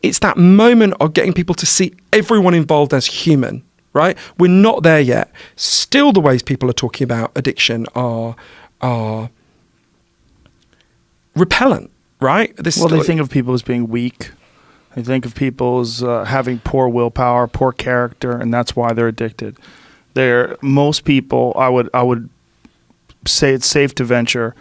it's that moment of getting people to see everyone involved as human, right? We're not there yet. Still, the ways people are talking about addiction are repellent, right? They think of people as being weak. They think of people as having poor willpower, poor character, and that's why they're addicted. Most people, I would say it's safe to venture,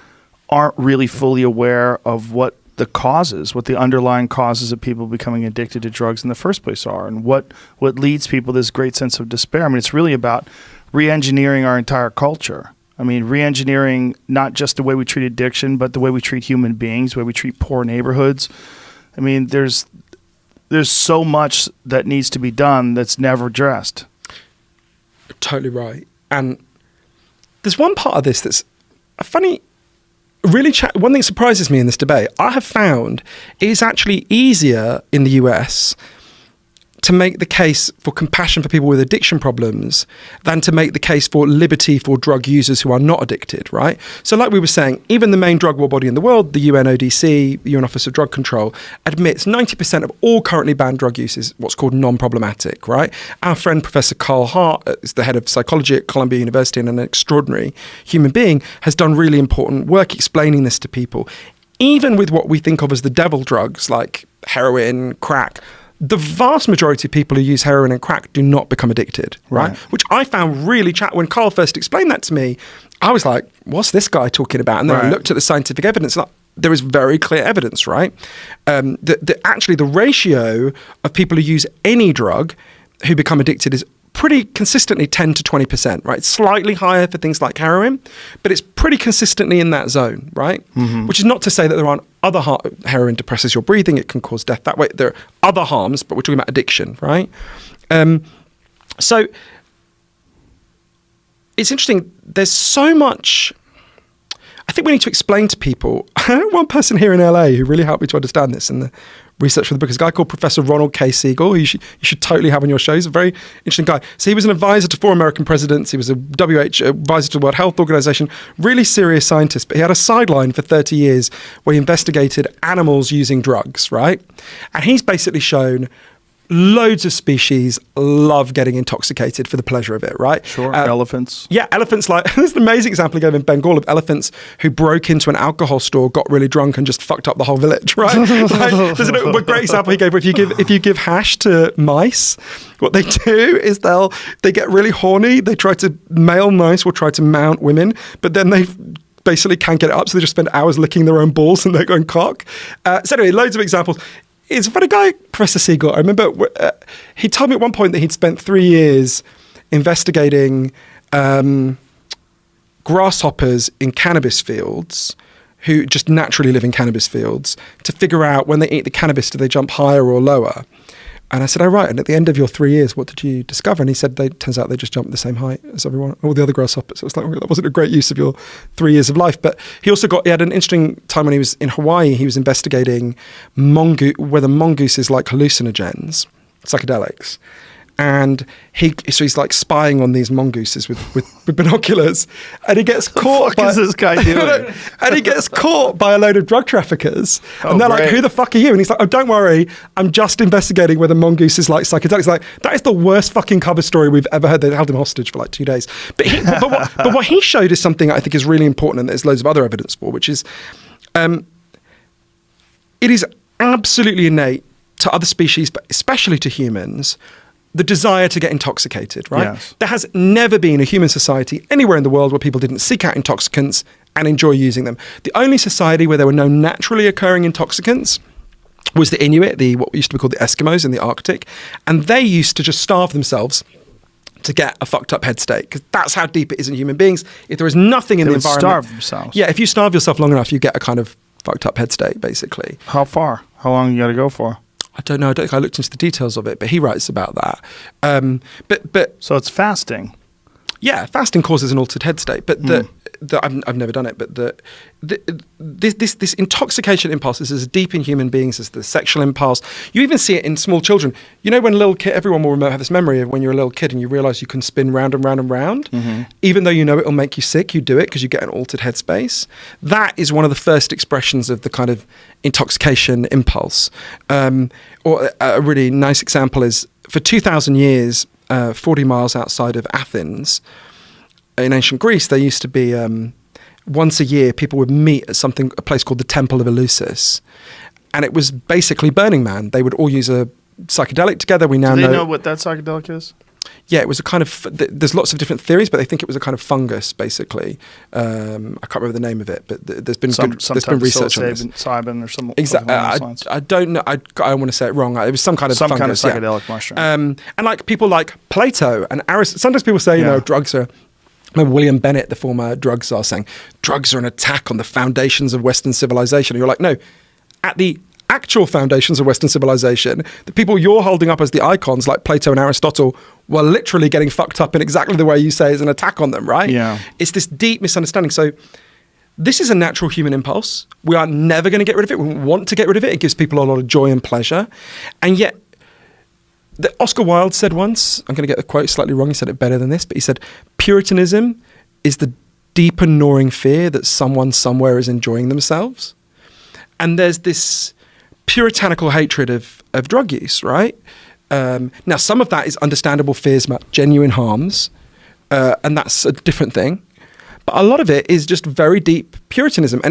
aren't really fully aware of what the underlying causes of people becoming addicted to drugs in the first place are, and what leads people to this great sense of despair. I mean, it's really about re-engineering our entire culture. I mean, re-engineering not just the way we treat addiction, but the way we treat human beings, the way we treat poor neighborhoods. I mean, there's so much that needs to be done that's never addressed. Totally right. And there's one part of this that's a funny... one thing that surprises me in this debate, I have found it's actually easier in the US to make the case for compassion for people with addiction problems than to make the case for liberty for drug users who are not addicted, right? So like we were saying, even the main drug war body in the world, the UNODC, UN Office of Drug Control, admits 90% of all currently banned drug use is what's called non-problematic, right? Our friend Professor Carl Hart, is the head of psychology at Columbia University and an extraordinary human being, has done really important work explaining this to people. Even with what we think of as the devil drugs like heroin, crack, the vast majority of people who use heroin and crack do not become addicted, right? Which I found really when Carl first explained that to me, I was like, what's this guy talking about? And then I looked at the scientific evidence. Like, there is very clear evidence, right? Actually, the ratio of people who use any drug who become addicted is pretty consistently 10 to 20%, right? It's slightly higher for things like heroin, but it's pretty consistently in that zone, right? Mm-hmm. Which is not to say that there aren't other heroin depresses your breathing, it can cause death that way. There are other harms, but we're talking about addiction, right? So it's interesting, there's so much... I think we need to explain to people. One person here in LA who really helped me to understand this in the research for the book is a guy called Professor Ronald K. Siegel, who you should totally have on your show. He's a very interesting guy. So he was an advisor to 4 American presidents. He was a WHO advisor to the World Health Organization, really serious scientist. But he had a sideline for 30 years where he investigated animals using drugs, right? And he's basically shown loads of species love getting intoxicated for the pleasure of it, right? Sure, elephants. Yeah, elephants there's an amazing example he gave in Bengal of elephants who broke into an alcohol store, got really drunk and just fucked up the whole village, right? There's a great example he gave where if you give hash to mice, what they do is they get really horny, male mice will try to mount women, but then they basically can't get it up, so they just spend hours licking their own balls and their own cock. So anyway, loads of examples. It's a funny guy, Professor Siegel. I remember he told me at one point that he'd spent 3 years investigating grasshoppers in cannabis fields who just naturally live in cannabis fields to figure out when they eat the cannabis, do they jump higher or lower? And I said, oh, right. And at the end of your 3 years, what did you discover? And he said, turns out they just jump the same height as everyone, all the other grasshoppers. So it's like, well, that wasn't a great use of your 3 years of life. But he had an interesting time when he was in Hawaii. He was investigating whether mongooses like hallucinogens, psychedelics. And he's like spying on these mongooses with binoculars, and he gets caught. What is this guy doing? And he gets caught by a load of drug traffickers, and they're like, "Who the fuck are you?" And he's like, "Oh, don't worry, I'm just investigating whether mongooses like psychedelics." Like, that is the worst fucking cover story we've ever heard. They held him hostage for like 2 days. But what he showed is something I think is really important, and there's loads of other evidence for, which is, it is absolutely innate to other species, but especially to humans, the desire to get intoxicated, right? Yes. There has never been a human society anywhere in the world where people didn't seek out intoxicants and enjoy using them. The only society where there were no naturally occurring intoxicants was the Inuit, what used to be called the Eskimos in the Arctic, and they used to just starve themselves to get a fucked up head state, because that's how deep it is in human beings. If there is nothing in the environment... starve themselves. Yeah, if you starve yourself long enough, you get a kind of fucked up head state, basically. How far? How long you got to go for? I don't know. I don't think I looked into the details of it, but he writes about that. But so it's fasting. Yeah, fasting causes an altered head state. But I've never done it, but this intoxication impulse is as deep in human beings as the sexual impulse. You even see it in small children. You know, when a little kid, everyone will have this memory of when you're a little kid and you realize you can spin round and round and round. Even though you know it'll make you sick, you do it because you get an altered headspace. That is one of the first expressions of the kind of intoxication impulse. Or a really nice example is, for 2,000 years, 40 miles outside of Athens, in ancient Greece, there used to be once a year people would meet at a place called the Temple of Eleusis, and it was basically Burning Man. They would all use a psychedelic together. We now Do they know what that psychedelic is? Yeah, it was a kind of. There's lots of different theories, but they think it was a kind of fungus, basically. I can't remember the name of it, but there's been research on this. Psilocybin or something. Exactly. I don't know. I don't want to say it wrong. It was some kind of fungus, psychedelic mushroom. And like people like Plato and Aristotle. Sometimes people say, you know, drugs are. Remember William Bennett, the former drug czar, saying drugs are an attack on the foundations of Western civilization. And you're like, no, at the actual foundations of Western civilization, the people you're holding up as the icons, like Plato and Aristotle, were literally getting fucked up in exactly the way you say is an attack on them, right? Yeah. It's this deep misunderstanding. So this is a natural human impulse. We are never going to get rid of it. We want to get rid of it. It gives people a lot of joy and pleasure. And yet, Oscar Wilde said once, I'm going to get the quote slightly wrong, he said it better than this, but he said, Puritanism is the deeper gnawing fear that someone somewhere is enjoying themselves. And there's this puritanical hatred of drug use, right? Now, some of that is understandable fears about genuine harms, and that's a different thing. But a lot of it is just very deep Puritanism. And